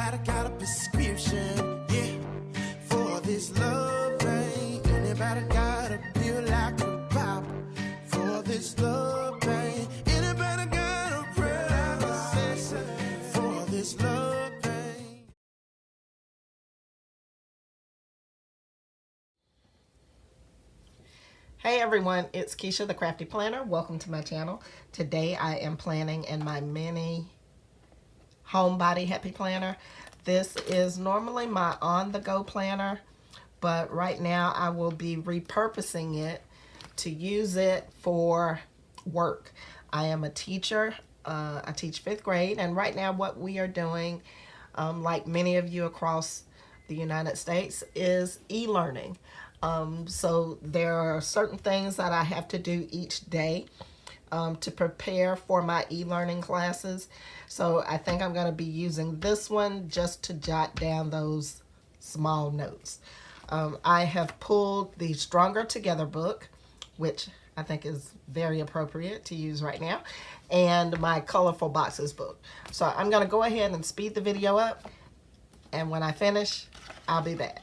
Anybody got a prescription, yeah, for this love pain? Anybody got a pill like a pop for this love pain? Anybody got a prayer like a session for this love pain? Hey everyone, it's Keisha the Crafty Planner. Welcome to my channel. Today I am planning in my mini Homebody Happy Planner. This is normally my on-the-go planner, but right now I will be repurposing it to use it for work. I am a teacher. I teach 5th grade, and right now what we are doing, like many of you across the United States, is e-learning. So there are certain things that I have to do each day to prepare for my e-learning classes. So I think I'm going to be using this one just to jot down those small notes. I have pulled the Stronger Together book, which I think is very appropriate to use right now, and my Colorful Boxes book. So I'm going to go ahead and speed the video up, and when I finish, I'll be back.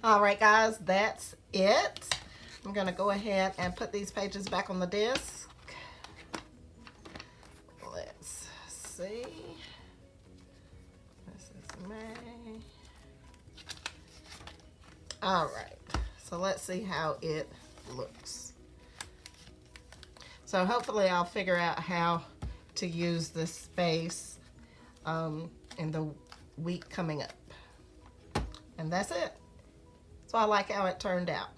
All right, guys, that's it. I'm going to go ahead and put these pages back on the disc. Let's see. This is May. All right, so let's see how it looks. So hopefully I'll figure out how to use this space in the week coming up. And that's it. So I like how it turned out.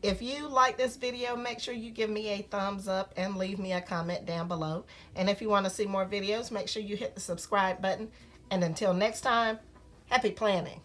If you like this video, make sure you give me a thumbs up and leave me a comment down below. And if you want to see more videos, make sure you hit the subscribe button. And until next time, happy planning.